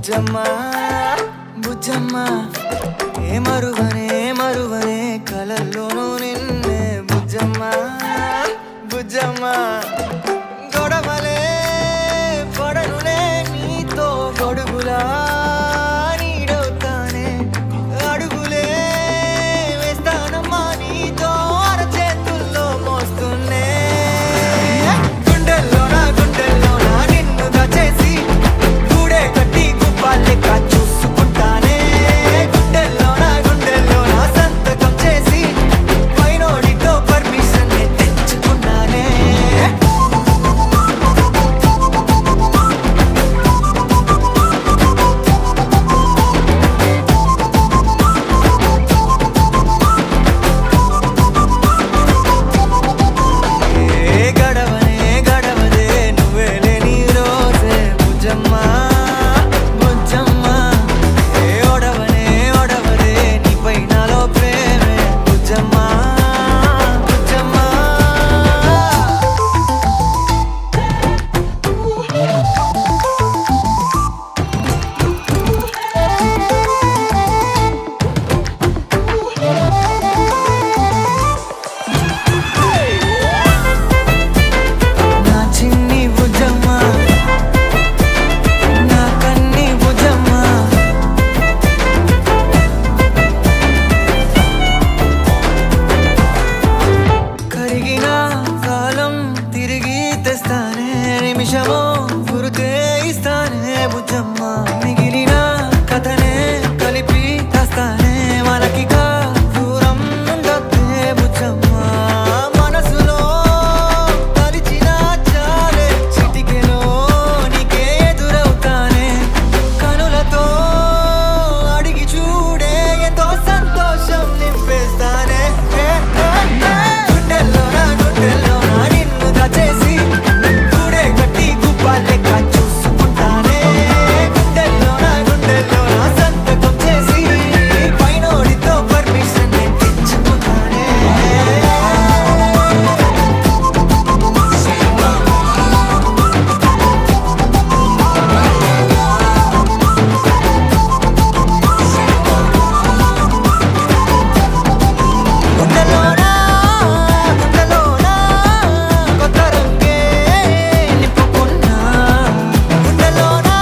బుజ్జమ్మ బుజ్జమ్మ ఏ మరువనే కలల్లోనూ నిన్నే బుజ్జమ్మ బుజ్జమ్మ గొడవలే పడనులే నీతో గొడుగులా నీడవుతానే అడుగులే వేస్తానమ్మా నీతో అరచేతుల్లో మోస్తున్నే గుండెల్లోనా నిన్ను దాచేసి గూడే కట్టి గుప్పాలెక్క చూసుకుంటానే గుండెల్లోనా సంతకం చేసి పైనోడితో పర్మిషన్ తెచ్చుకున్నానే గడవదే నువ్వే లేని రోజే బుజ్జమ్మ బుజ్జమ్మ ఏ ఒడవదే నీపై నాలో ప్రేమే బుజ్జమ్మ బుజ్జమ్మ నా చిన్ని బుజ్జమ్మ నా కన్ని బుజ్జమ్మ కరిగిన కాలం తిరిగి తెస్తానే నిమిషమో గురుతే ఇస్తానే బుజ్జమ్మ మిగిలిన కథనే కలిపి తెస్తానే మనకిగా దూరం ఉండొద్దే బుజ్జమ్మ మనసులో తలిచిన చాలే చిటికెలో నీకే ఎదురవుతానే కనులతో అడిగి చూడే ఎంతో సంతోషం నింపేస్తానే గుండెల్లోనా నిన్ను దాచేసి గూడే కట్టి గుప్పాలెక్క చూసుకుంటానే గుండెల్లోనా సంతకం చేసి పైనోడితో పర్మిషన్ తెచ్చుకుంటానే గుండెల్లోనా కొత్త రంగే నింపుకున్నా గుండెల్లోనా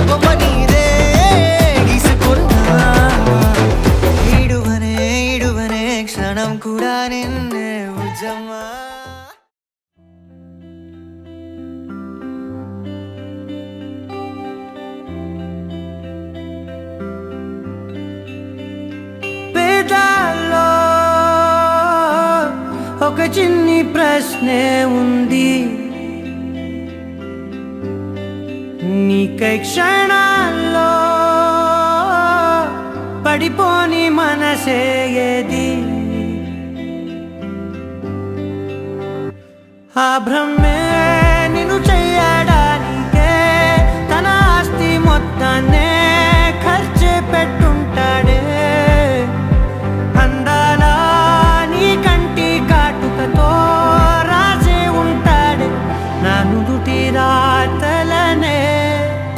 బొమ్మ నీదే గీసుకున్నా ఈడువనే క్షణం కూడా నిన్నే బుజ్జమ్మ పేదాల్లో ఒక చిన్ని ప్రశ్నే ఉంది నీకై క్షణాల్లో పడిపోని మనసే ఏది ఆ భ్రమే నిన్ను చెయ్యడానికే తన ఆస్తి మొత్తాన్నే ఖర్చు పెట్టుంటాడే అందాల నీ కంటి కాటుకతో రాసే ఉంటాడే నా నుదుటి రాతలనే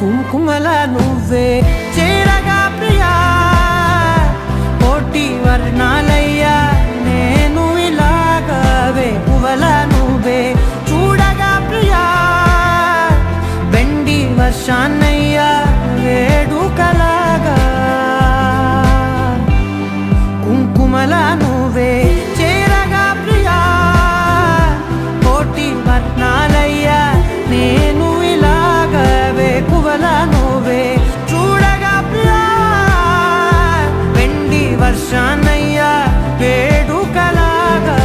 కుంకుమల నువ్వే చేరగా ప్రియా కోటి వర్ణాలయ్యా నేను ఇలాగవే పువ్వల నువ్వే చూడగా ప్రియా వెండి వర్షాన్నయ్యా వేడుకలాగా కుంకుమల నువ్వే చేరగా ప్రియా కోటి వర్ణాలయ్యా నేను ఇలాగవే పువ్వల నువ్వే చూడగా ప్రియా వెండి వర్షాన్నయ్యా వేడుకలాగా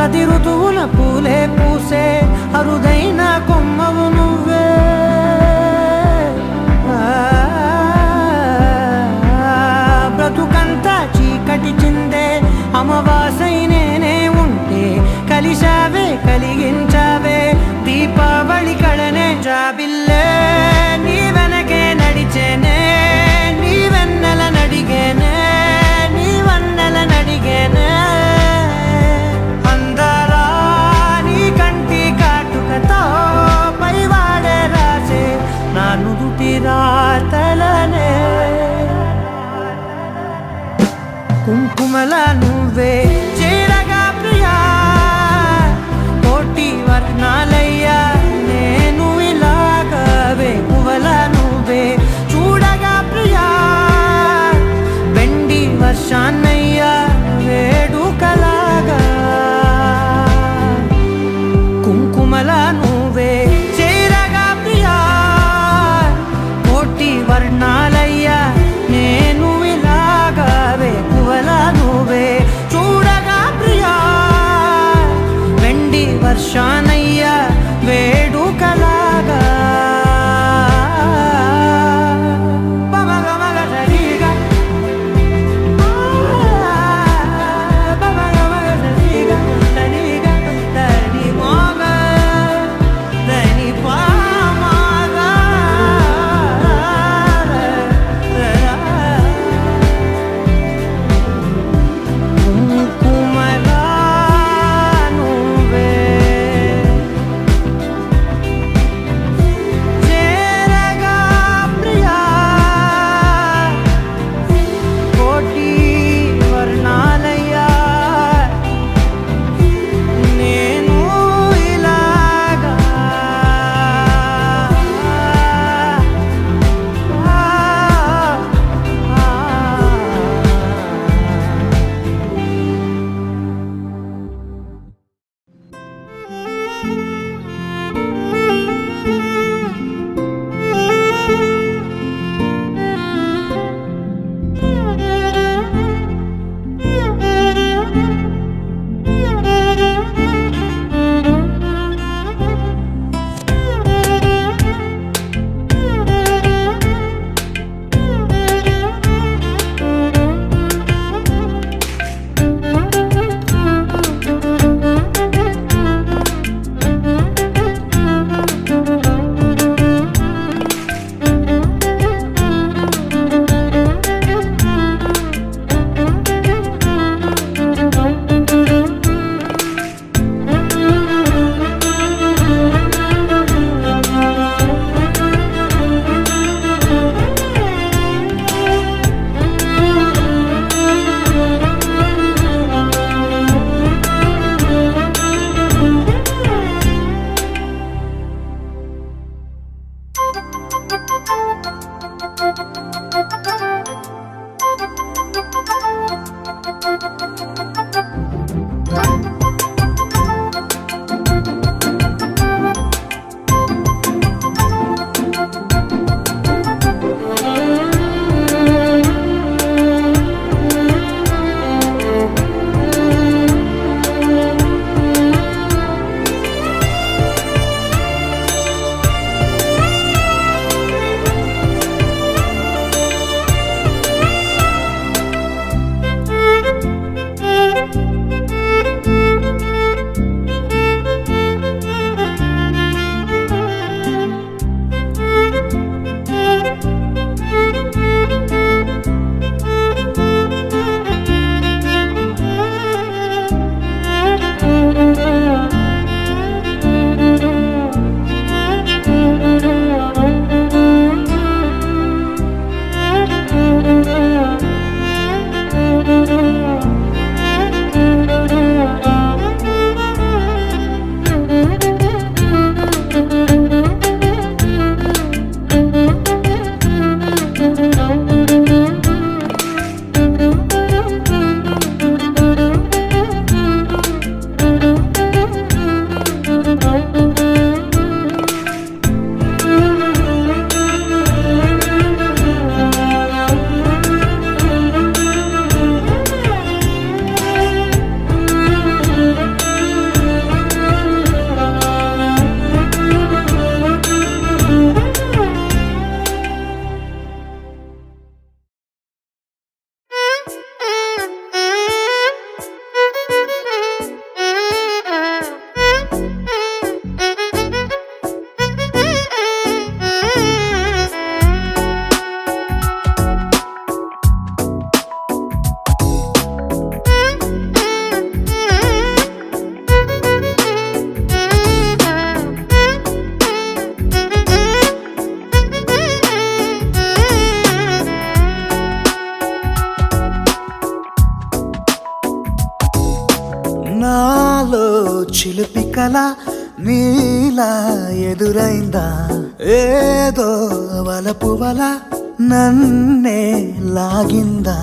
ప్రతి ఋతువుల పూలే పూసే అరుదైన కొమ్మవు నువ్వే. బ్రతుకంతా చీకటి చిందే అమవాసై నేనే ఉంటే కలిశావే కలిగించావే దీపావళి కళనే జాబిల్లే నీ వెనకే నడిచేనే నీ వెన్నెల నడిగేనే నీ వన్నెల నడిగేనే అందరా నీ కంటి కాటుకతో నాలో చిలిపి కల నీలా ఎదురైందా ఏదో వలపు వల నన్నే లాగిందా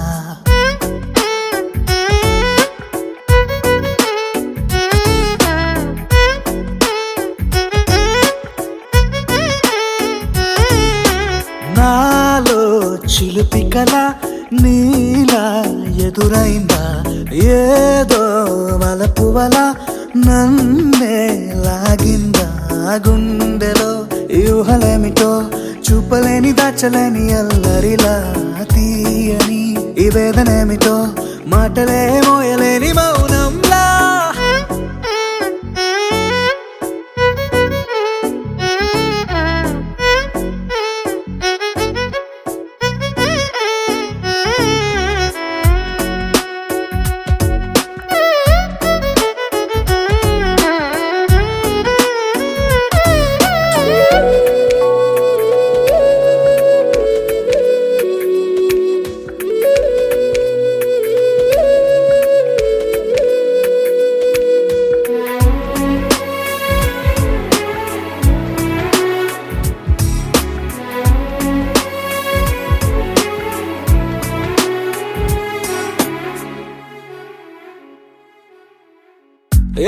నాలో చిలిపి కల నీలా ఎదురైందా ఏదో వలపు వల నన్నే లాగిందా గుండెలో యూహలేమిటో చూపలేని దాచలేని అల్లరిలా తీయని ఈ వేదనేమిటో మాటలే మోయలేని మౌనంలా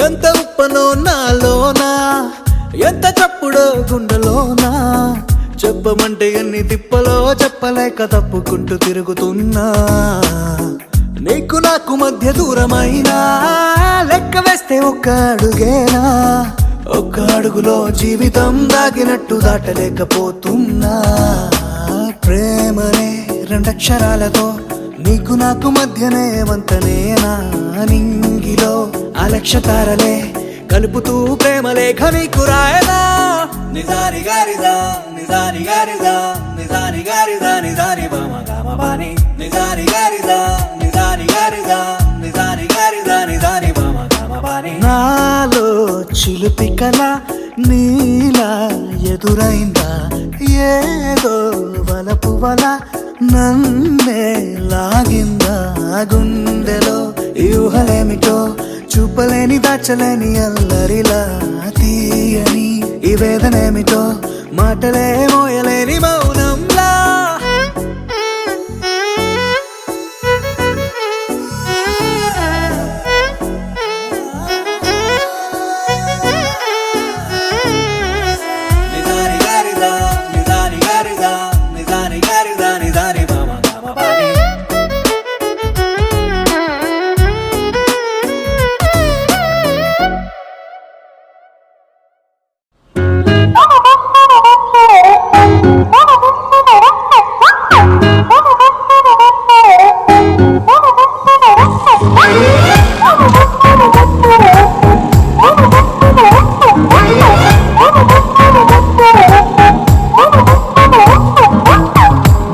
ఎంత ఉప్పనో నాలోనా ఎంత చప్పుడో గుండెలోనా చెప్పమంటే ఎన్ని తిప్పలో చెప్పలేక తప్పుకుంటూ తిరుగుతున్నా నీకు నాకు మధ్య దూరమైనా లెక్క వేస్తే ఒక్క అడుగేనా ఒక్క అడుగులో జీవితం దాగినట్టు దాటలేకపోతున్నా ప్రేమనే రెండక్షరాలతో నీకు నాకు మధ్యనే వంతనేనా నింగిలో అలక్ష్య తారలే కలుపుతూ ప్రేమ లేఖ నీకు రాయదా నిజారి గారిదా నిజారి గారిదా నిజారి గారిదా నిజారి బామ గామ బాని నిజారి గారిదా నిజారి గారిదా నిజారి గారిదా నిజారి బామ గామ బాని నాలో చిలిపి కల నీలా ఎదురైందా ఏదో వలపు వల నన్నే లాగిందా గుండెలో యూహలేమిటో చూపలేని దాచలేని అల్లరిలా తీయని ఈ వేదనేమిటో మాటలే మోయలేని మౌనంలా నిజారి గారిదా నిజారి గారిదా నిజారి గారిదా నిజారి బామ గామ బాని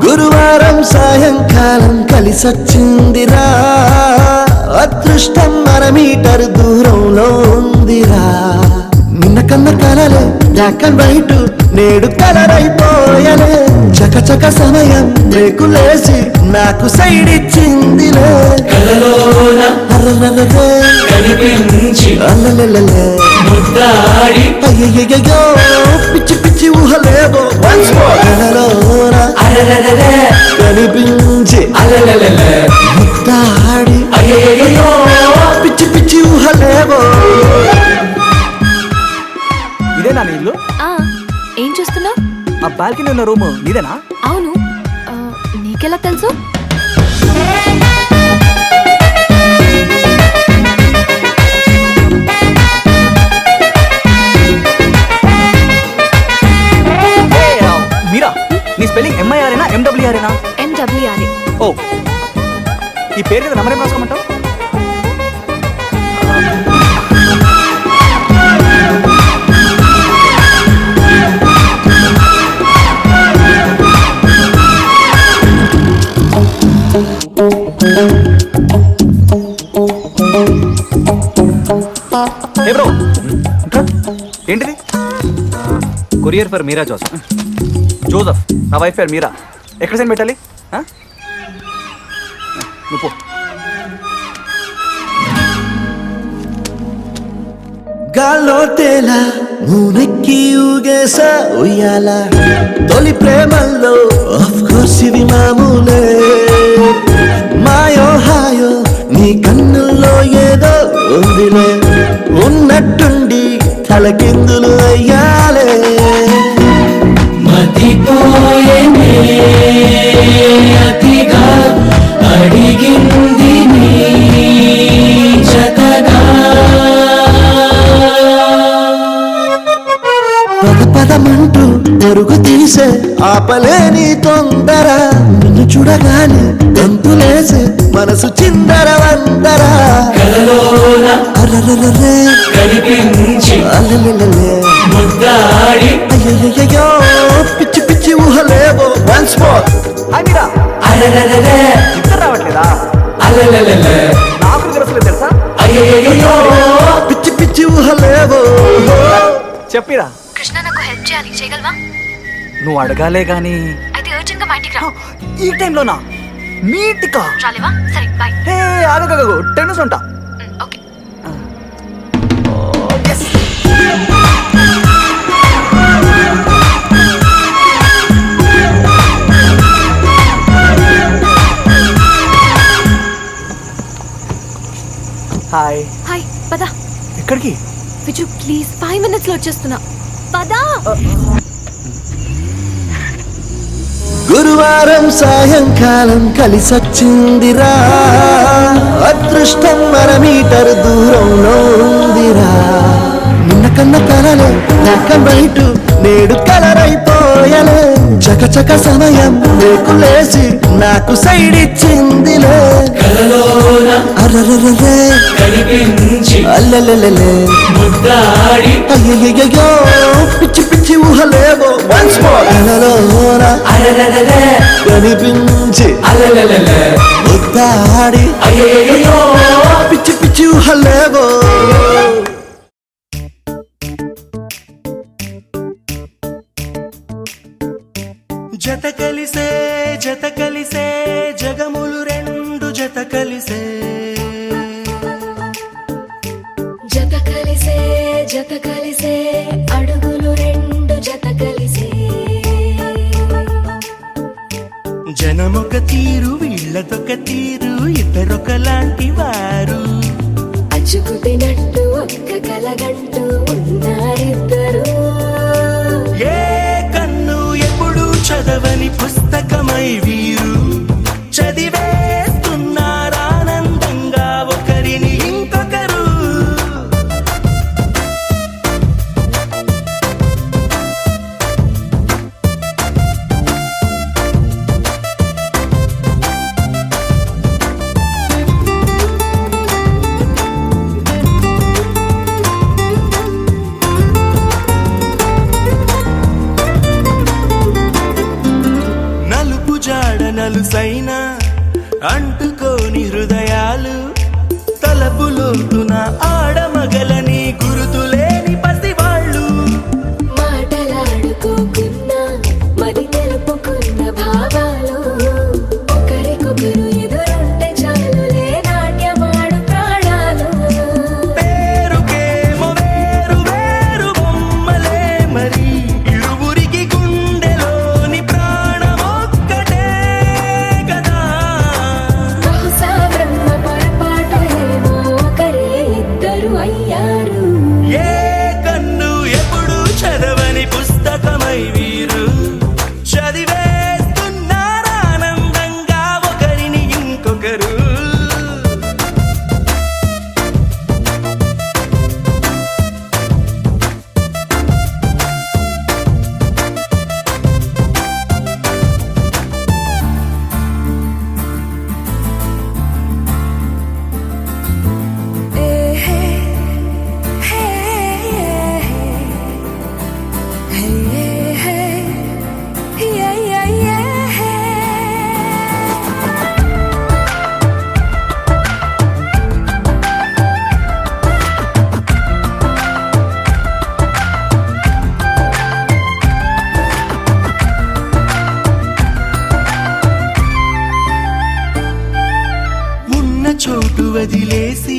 గురువారం సాయంకాలం కలిసొచ్చిందిరా అదృష్టం మన మీటర్ దూరంలో ఉందిరా నిన్న కన్న కలలే బ్లాక్ అండ్ వైట్ నేడు కలర్ అయిపోయలే చకచక సమయం బ్రేకులేసి నాకు సైడ్ ఇచ్చిందిలే అయ్యయ్యో పిచ్చి పిచ్చి ఊహలేవో కనిపించి ముద్దాడి పిచ్చి పిచ్చి ఊహలేవో ఇదేనా నీ ఇల్లు? ఏం చూస్తున్నావు? ఆ బాల్కనీ ఉన్న రూమ్ నీదేనా? అవును. నీకెలా తెలుసు? మీరా? నీ స్పెల్లింగ్ ఎంఐఆర్ఏనా ఎండబ్ల్యూఆర్ఏనా? ఎండబ్ల్యూఆర్ఏ. ఓ, ఈ పేరు మీద నెంబర్ ఏం రాసుకోమంటావు? ఏ బ్రో, ఏంటిది? Courier for Meera Joseph. Joseph నా వైఫ్ పేరు మీరా. ఎక్కడ సెండ్ పెట్టాలి? నువ్వు గాల్లో తేలా నూనెక్కి ఊగేస ఉయ్యాల తొలి ప్రేమల్లో ఆఫ్ కోర్స్ ఇవి మామూలే మాయో హాయో నీ కన్నుల్లో ఏదో ఉందిలే ఉన్నట్టుండి తలకిందులు అయ్యాలే మతిపోయేనే అతిగా అడిగింది నీ జతగా పద పదమంటూ పరుగు తీసే ఆపలేని తొందర నిన్ను చూడగానే గంతులేసే మనసు చిందర వందర కలలోన అరరరే కనిపించి అల్లెల్లెల్లే ముద్దాడి అయ్యయ్యో పిచ్చి పిచ్చి ఊహలేవో వన్స్ మోర్ హాయ్ మీరా అలలలలే ఇద్దరు రావట్లేదా అలలలలే నాకు తెలుసులే తెలుసా అయ్యయ్యో పిచ్చి పిచ్చి ఊహలేవో చెప్పిరా కృష్ణ నాకు హెల్ప్ చేయాలి, చేయగలవా? నువ్వు అడగాలే గాని అయితే అర్జెంట్ గా మా ఇంటికి రా. ఈ టైంలోనా మీటికా రాలేవా? సరే బాయ్. హే ఆగగగగు 10 నిమిషం ఉంటా ఓకే. హాయ్ హాయ్, పద. ఎక్కడికి విజు ప్లీజ్ 5 minutes లో వచ్చేస్తున్నా. పద. గురువారం సాయంకాలం కలిసొచ్చిందిరా అదృష్టం మన మీటర్ దూరంలో ఉందిరా నిన్న కన్న కలలే నాక బయట నేడు కలరైపోయలే చకచక సమయం లేకులేసి నాకు సైడ్ ఇచ్చిందిలే కలలోన అరరరే కనిపించి అల్లెల్లెల్లే ముద్దాడి అయ్యయ్యో పిచ్చి పిచ్చి ఊహలేవో వన్స్ మోర్ అలలోన అలలలలే కనిపించి అలలలలే ముద్దాడి అయ్యయ్యో పిచ్చి పిచ్చి ఊహలేవో జత కలిసే జగములు రెండు జత కలిసే జత కలిసే అడుగులు రెండు జత కలిసే జనమొక తీరు వీళ్ళదొక తీరు ఇద్దరొకలాంటి వారు అచ్చుకు తినట్టు ఒక్క కలగంటూ ఉన్నారిద్దరు ఏ కన్ను ఎప్పుడు చదవని పుస్తకమై వీరు చదివేస్తున్నారానందంగా ఒకరిని ఇంకొకరు నలుపు జాడ నలుసైన అంటుకోని హృదయాలు తలపులోతున ఆడమగలని గురుతులేని పసివాళ్ళు మాటలాడుకోకున్నా మరి తెలుపుకున్న భావాలు ఒకరికొకరు ఎదురుంటే చాలులే నాట్యమాడు ప్రాణాలు పేరుకేమో వేరు వేరు బొమ్మలే మరి ఇరువురికి గుండెలోని ప్రాణమొక్కటే కదా బహుశా బ్రహ్మ పొరపాటు ఏమో ఒకరే ఇద్దరు అయ్యారు ఏ కన్ను ఎప్పుడు చదవని పుస్తకమై వీరు చదివేస్తున్నారానందంగా ఒకరిని ఇంకొకరు ఉన్న చోటు వదిలేసి